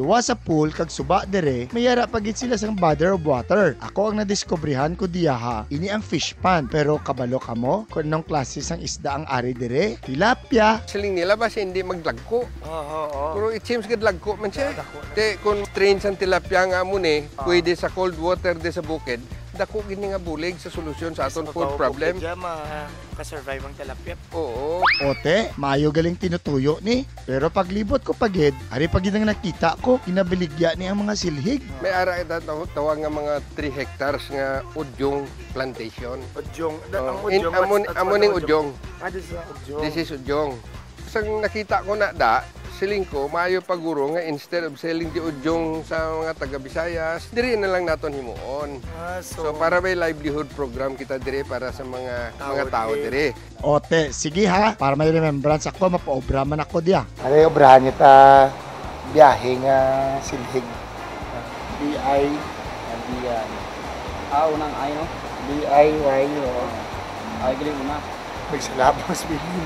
Pagluwas sa pool kag suba dere, mayara pagit sila sang bother of water. Ako ang nadiskubrihan ko diya ha. Ini ang fish pond. Pero kabalo ka mo kung anong klase sang isda ang ari dere? Tilapia. Siling nila ba siya hindi maglagko? Oo. Pero it seems good lagko man siya. Te, kung train sang tilapia nga mo ni, pwede sa cold water de sa bukid, dako gini nga bulig sa solusyon sa aton food problem. Diya makasurvive ang tilapia. Oo. Ote, maayo galing tinutuyo ni. Pero paglibot ko pagid, ari pagid ang nakita ko, kinabiligya ni ang mga silhig. May ara ita tawag nga mga 3 hectares nga udyong plantation. Udyong. Oh, amuning udyong. This is udyong. This is udyong. Sang nakita ko na siling ko, maayo paguro nga instead of selling di udyong sa mga taga-Bisayas, diri na lang naton himuon. So para may livelihood program kita diri para sa mga tao diri. Ote, sige ha, para may remembrance ako, mapaobra man ako diya. Ano yung obrahan niyo ta biyahe nga silhig? B-I Biyan. Unang ay, no? B-I-Y o Ay, galing una. magsalabang spelling.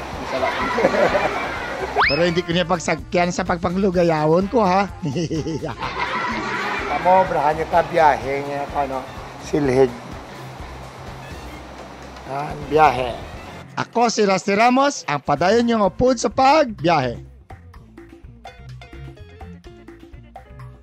Pero hindi ko niya pagsagyan sa pagpanglugayawon ko ha. Tamo, obrahan niyo ta biyahe nga ano, silhig. Biyahe. Ako si Rusty Ramos, ang padayon niyong upod sa pagbiyahe.